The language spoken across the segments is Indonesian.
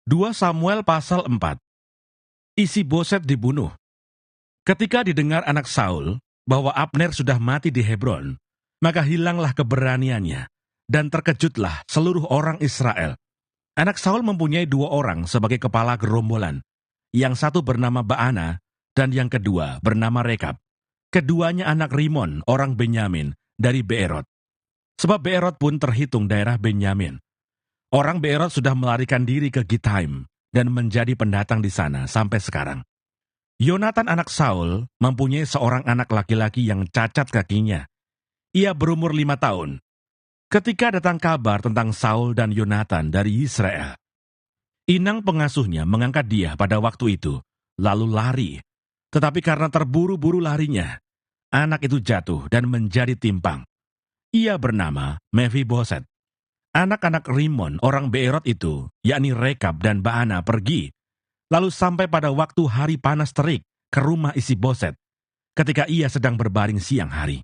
2 Samuel pasal 4. Isi-Boset dibunuh. Ketika didengar anak Saul bahwa Abner sudah mati di Hebron, maka hilanglah keberaniannya, dan terkejutlah seluruh orang Israel. Anak Saul mempunyai 2 orang sebagai kepala gerombolan. Yang satu bernama Baana, dan yang kedua bernama Rekab. Keduanya anak Rimon, orang Benyamin, dari Beerot. Sebab Beerot pun terhitung daerah Benyamin. Orang Beerot sudah melarikan diri ke Gitaim, dan menjadi pendatang di sana sampai sekarang. Yonatan anak Saul mempunyai seorang anak laki-laki yang cacat kakinya. Ia berumur 5 tahun. Ketika datang kabar tentang Saul dan Yonatan dari Israel, inang pengasuhnya mengangkat dia pada waktu itu, lalu lari. Tetapi karena terburu-buru larinya, anak itu jatuh dan menjadi timpang. Ia bernama Mephiboset. Anak-anak Rimon, orang Beerot itu, yakni Rekab dan Baana, pergi, lalu sampai pada waktu hari panas terik ke rumah Isi-Boset, ketika ia sedang berbaring siang hari.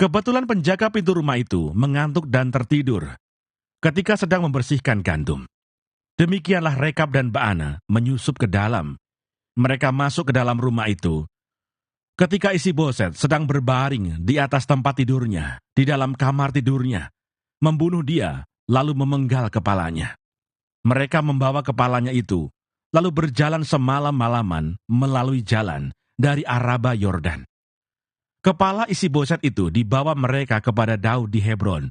Kebetulan penjaga pintu rumah itu mengantuk dan tertidur, ketika sedang membersihkan gandum. Demikianlah Rekab dan Baana menyusup ke dalam. Mereka masuk ke dalam rumah itu, ketika Isi-Boset sedang berbaring di atas tempat tidurnya, di dalam kamar tidurnya, membunuh dia, lalu memenggal kepalanya. Mereka membawa kepalanya itu, lalu berjalan semalam-malaman melalui jalan dari Araba Yordan. Kepala Isi-Boset itu dibawa mereka kepada Daud di Hebron,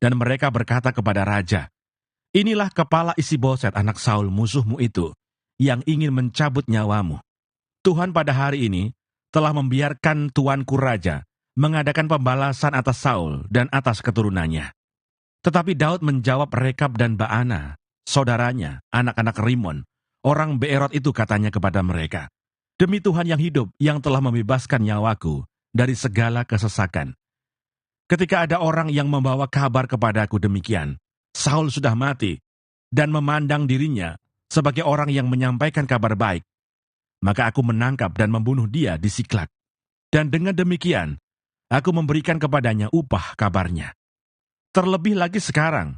dan mereka berkata kepada raja, "Inilah kepala Isi-Boset anak Saul musuhmu itu, yang ingin mencabut nyawamu. Tuhan pada hari ini telah membiarkan tuanku raja mengadakan pembalasan atas Saul dan atas keturunannya." Tetapi Daud menjawab Rekab dan Baana, saudaranya, anak-anak Rimon, orang Beerot itu, katanya kepada mereka, "Demi Tuhan yang hidup yang telah membebaskan nyawaku dari segala kesesakan. Ketika ada orang yang membawa kabar kepadaku demikian, Saul sudah mati, dan memandang dirinya sebagai orang yang menyampaikan kabar baik, maka aku menangkap dan membunuh dia di Siklak. Dan dengan demikian, aku memberikan kepadanya upah kabarnya. Terlebih lagi sekarang,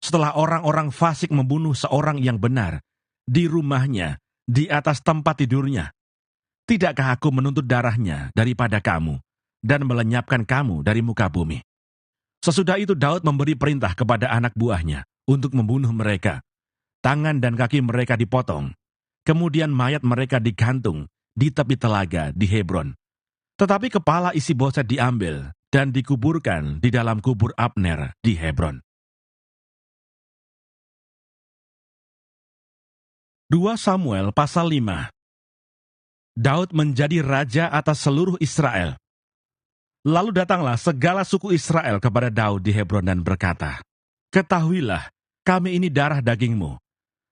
setelah orang-orang fasik membunuh seorang yang benar di rumahnya, di atas tempat tidurnya, tidakkah aku menuntut darahnya daripada kamu dan melenyapkan kamu dari muka bumi?" Sesudah itu Daud memberi perintah kepada anak buahnya untuk membunuh mereka. Tangan dan kaki mereka dipotong. Kemudian mayat mereka digantung di tepi telaga di Hebron. Tetapi kepala Isi-Boset diambil dan dikuburkan di dalam kubur Abner di Hebron. 2 Samuel pasal 5. Daud menjadi raja atas seluruh Israel. Lalu datanglah segala suku Israel kepada Daud di Hebron dan berkata, "Ketahuilah, kami ini darah dagingmu.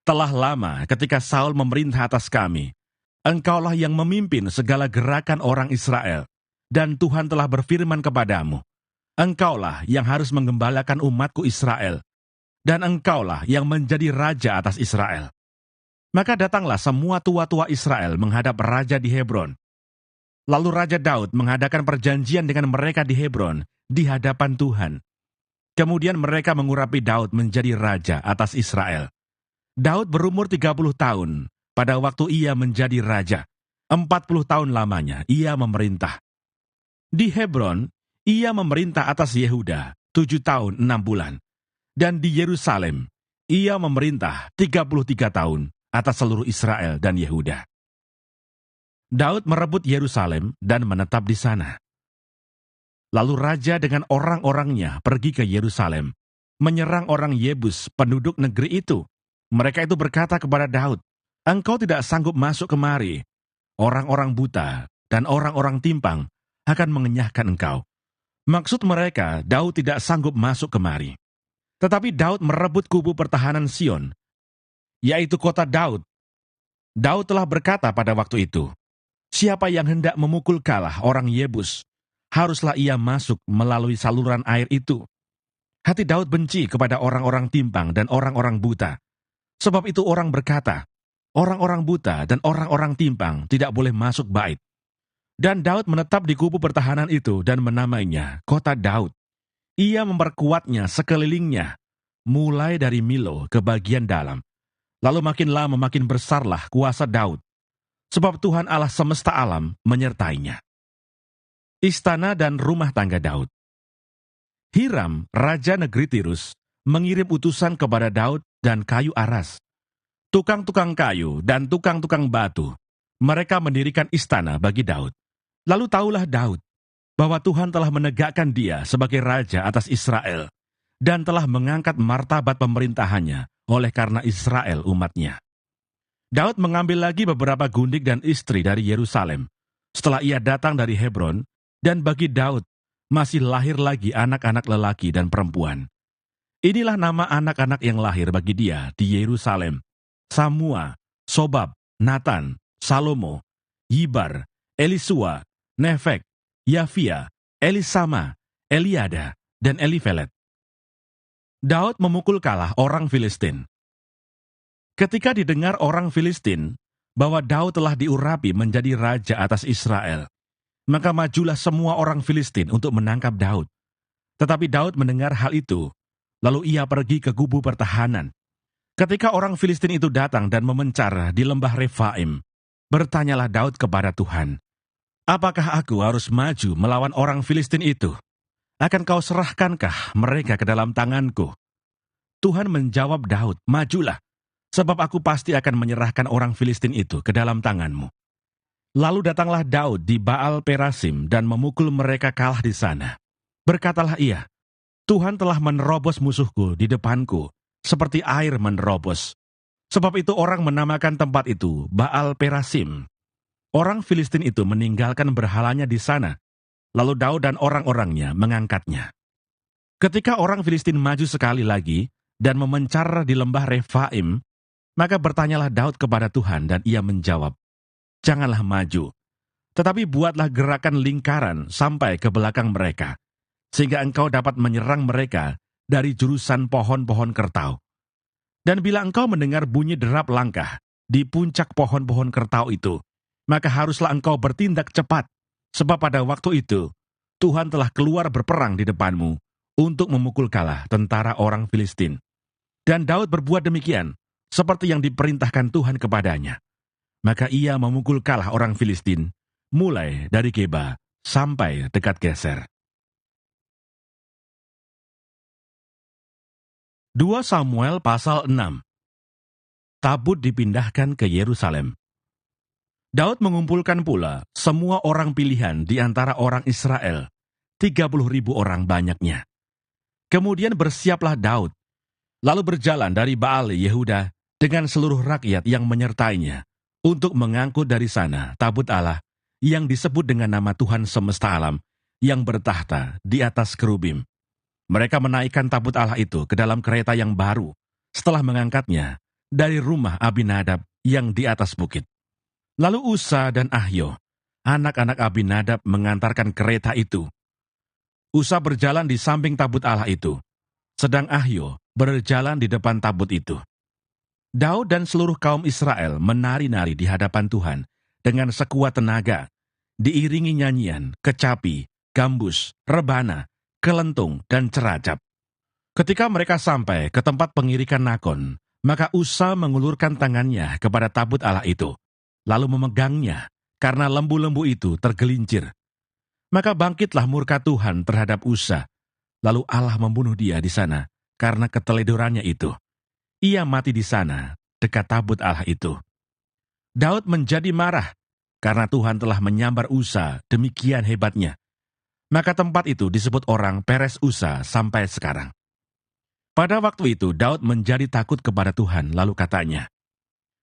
Telah lama ketika Saul memerintah atas kami, engkaulah yang memimpin segala gerakan orang Israel, dan Tuhan telah berfirman kepadamu, engkaulah yang harus menggembalakan umatku Israel, dan engkaulah yang menjadi raja atas Israel." Maka datanglah semua tua-tua Israel menghadap raja di Hebron. Lalu Raja Daud mengadakan perjanjian dengan mereka di Hebron di hadapan Tuhan. Kemudian mereka mengurapi Daud menjadi raja atas Israel. Daud berumur 30 tahun pada waktu ia menjadi raja. 40 tahun lamanya ia memerintah. Di Hebron, ia memerintah atas Yehuda 7 tahun 6 bulan. Dan di Yerusalem, ia memerintah 33 tahun atas seluruh Israel dan Yehuda. Daud merebut Yerusalem dan menetap di sana. Lalu raja dengan orang-orangnya pergi ke Yerusalem, menyerang orang Yebus, penduduk negeri itu. Mereka itu berkata kepada Daud, "Engkau tidak sanggup masuk kemari. Orang-orang buta dan orang-orang timpang akan mengenyahkan engkau." Maksud mereka, Daud tidak sanggup masuk kemari. Tetapi Daud merebut kubu pertahanan Sion, yaitu kota Daud. Daud telah berkata pada waktu itu, "Siapa yang hendak memukul kalah orang Yebus, haruslah ia masuk melalui saluran air itu." Hati Daud benci kepada orang-orang timpang dan orang-orang buta. Sebab itu orang berkata, orang-orang buta dan orang-orang timpang tidak boleh masuk bait. Dan Daud menetap di kubu pertahanan itu dan menamainya kota Daud. Ia memperkuatnya sekelilingnya, mulai dari Milo ke bagian dalam, Lalu makin lama makin besarlah kuasa Daud, sebab Tuhan Allah semesta alam menyertainya. Istana dan rumah tangga Daud. Hiram, raja negeri Tirus, mengirim utusan kepada Daud dan kayu aras, tukang-tukang kayu dan tukang-tukang batu. Mereka mendirikan istana bagi Daud. Lalu tahulah Daud bahwa Tuhan telah menegakkan dia sebagai raja atas Israel dan telah mengangkat martabat pemerintahannya oleh karena Israel umatnya. Daud mengambil lagi beberapa gundik dan istri dari Yerusalem setelah ia datang dari Hebron, dan bagi Daud masih lahir lagi anak-anak lelaki dan perempuan. Inilah nama anak-anak yang lahir bagi dia di Yerusalem: Samua, Sobab, Natan, Salomo, Yibar, Elisua, Nefek, Yafia, Elisama, Eliada, dan Elifelet. Daud memukul kalah orang Filistin. Ketika didengar orang Filistin bahwa Daud telah diurapi menjadi raja atas Israel, maka majulah semua orang Filistin untuk menangkap Daud. Tetapi Daud mendengar hal itu, lalu ia pergi ke kubu pertahanan. Ketika orang Filistin itu datang dan memencar di lembah Refaim, bertanyalah Daud kepada Tuhan, "Apakah aku harus maju melawan orang Filistin itu? Akan kau serahkankah mereka ke dalam tanganku?" Tuhan menjawab Daud, "Majulah, sebab aku pasti akan menyerahkan orang Filistin itu ke dalam tanganmu." Lalu datanglah Daud di Baal Perasim dan memukul mereka kalah di sana. Berkatalah ia, "Tuhan telah menerobos musuhku di depanku, seperti air menerobos." Sebab itu orang menamakan tempat itu Baal Perasim. Orang Filistin itu meninggalkan berhalanya di sana, lalu Daud dan orang-orangnya mengangkatnya. Ketika orang Filistin maju sekali lagi dan memencar di lembah Refaim, maka bertanyalah Daud kepada Tuhan dan ia menjawab, "Janganlah maju, tetapi buatlah gerakan lingkaran sampai ke belakang mereka, sehingga engkau dapat menyerang mereka dari jurusan pohon-pohon kertau. Dan bila engkau mendengar bunyi derap langkah di puncak pohon-pohon kertau itu, maka haruslah engkau bertindak cepat, sebab pada waktu itu Tuhan telah keluar berperang di depanmu untuk memukul kalah tentara orang Filistin." Dan Daud berbuat demikian, seperti yang diperintahkan Tuhan kepadanya. Maka ia memukul kalah orang Filistin, mulai dari Geba sampai dekat Geser. 2 Samuel pasal 6. Tabut dipindahkan ke Yerusalem. Daud mengumpulkan pula semua orang pilihan di antara orang Israel, 30.000 orang banyaknya. Kemudian bersiaplah Daud, lalu berjalan dari Baal Yehuda dengan seluruh rakyat yang menyertainya, untuk mengangkut dari sana tabut Allah yang disebut dengan nama Tuhan semesta alam yang bertahta di atas kerubim. Mereka menaikkan tabut Allah itu ke dalam kereta yang baru setelah mengangkatnya dari rumah Abinadab yang di atas bukit. Lalu Usa dan Ahyo, anak-anak Abinadab, mengantarkan kereta itu. Usa berjalan di samping tabut Allah itu, sedang Ahyo berjalan di depan tabut itu. Daud dan seluruh kaum Israel menari-nari di hadapan Tuhan dengan sekuat tenaga, diiringi nyanyian, kecapi, gambus, rebana, kelentung, dan ceracap. Ketika mereka sampai ke tempat pengirikan Nakon, maka Usa mengulurkan tangannya kepada tabut Allah itu, lalu memegangnya, karena lembu-lembu itu tergelincir. Maka bangkitlah murka Tuhan terhadap Usa, lalu Allah membunuh dia di sana karena keteledorannya itu. Ia mati di sana, dekat tabut Allah itu. Daud menjadi marah, karena Tuhan telah menyambar Usa demikian hebatnya. Maka tempat itu disebut orang Peres Usa sampai sekarang. Pada waktu itu Daud menjadi takut kepada Tuhan, lalu katanya,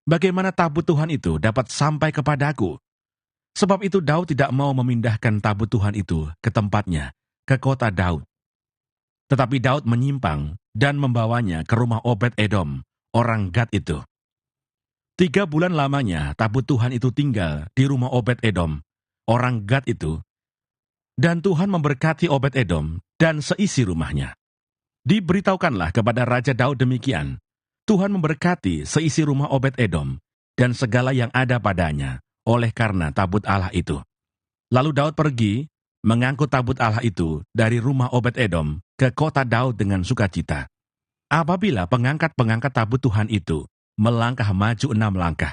"Bagaimana tabut Tuhan itu dapat sampai kepadaku?" Sebab itu Daud tidak mau memindahkan tabut Tuhan itu ke tempatnya, ke kota Daud. Tetapi Daud menyimpang dan membawanya ke rumah Obed-Edom, orang Gad itu. 3 bulan lamanya tabut Tuhan itu tinggal di rumah Obed-Edom, orang Gad itu, dan Tuhan memberkati Obed-Edom dan seisi rumahnya. Diberitahukanlah kepada Raja Daud demikian, Tuhan memberkati seisi rumah Obed-Edom dan segala yang ada padanya oleh karena tabut Allah itu. Lalu Daud pergi, mengangkut tabut Allah itu dari rumah Obed-Edom ke kota Daud dengan sukacita. Apabila pengangkat-pengangkat tabut Tuhan itu melangkah maju 6 langkah.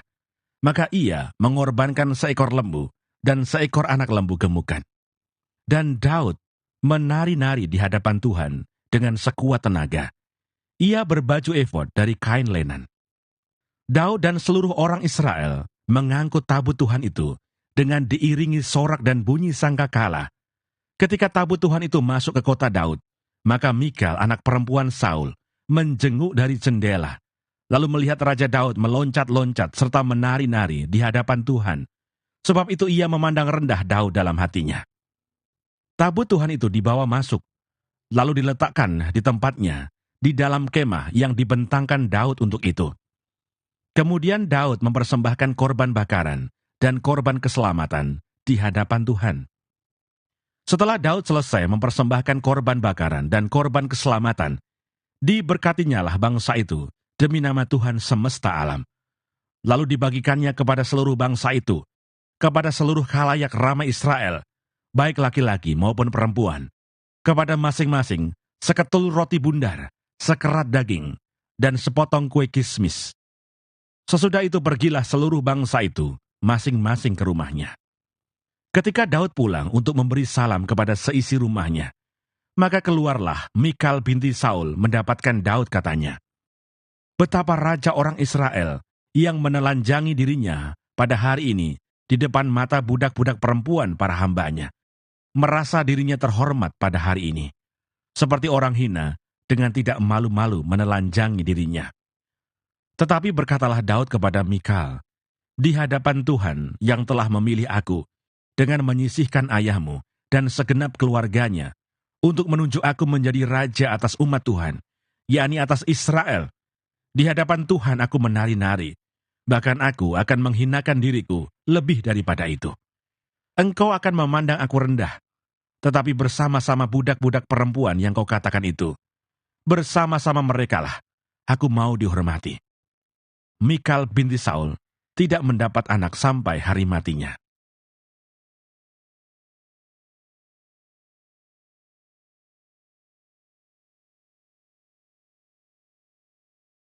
Maka ia mengorbankan seekor lembu dan seekor anak lembu gemukan. Dan Daud menari-nari di hadapan Tuhan dengan sekuat tenaga. Ia berbaju efod dari kain lenan. Daud dan seluruh orang Israel mengangkut tabut Tuhan itu dengan diiringi sorak dan bunyi sangkakala. Ketika tabut Tuhan itu masuk ke kota Daud, maka Mikal, anak perempuan Saul, menjenguk dari jendela, lalu melihat Raja Daud meloncat-loncat serta menari-nari di hadapan Tuhan. Sebab itu ia memandang rendah Daud dalam hatinya. Tabut Tuhan itu dibawa masuk, lalu diletakkan di tempatnya, di dalam kemah yang dibentangkan Daud untuk itu. Kemudian Daud mempersembahkan korban bakaran dan korban keselamatan di hadapan Tuhan. Setelah Daud selesai mempersembahkan korban bakaran dan korban keselamatan, diberkatinyalah bangsa itu demi nama Tuhan semesta alam. Lalu dibagikannya kepada seluruh bangsa itu, kepada seluruh khalayak ramai Israel, baik laki-laki maupun perempuan, kepada masing-masing seketul roti bundar, sekerat daging, dan sepotong kue kismis. Sesudah itu pergilah seluruh bangsa itu, masing-masing ke rumahnya. Ketika Daud pulang untuk memberi salam kepada seisi rumahnya, maka keluarlah Mikal binti Saul mendapatkan Daud, katanya, "Betapa raja orang Israel yang menelanjangi dirinya pada hari ini di depan mata budak-budak perempuan para hambanya, merasa dirinya terhormat pada hari ini, seperti orang hina dengan tidak malu-malu menelanjangi dirinya." Tetapi berkatalah Daud kepada Mikal, "Di hadapan Tuhan yang telah memilih aku, dengan menyisihkan ayahmu dan segenap keluarganya, untuk menunjuk aku menjadi raja atas umat Tuhan, yakni atas Israel. Di hadapan Tuhan aku menari-nari, bahkan aku akan menghinakan diriku lebih daripada itu. Engkau akan memandang aku rendah, tetapi bersama-sama budak-budak perempuan yang kau katakan itu, bersama-sama merekalah aku mau dihormati." Mikal binti Saul tidak mendapat anak sampai hari matinya.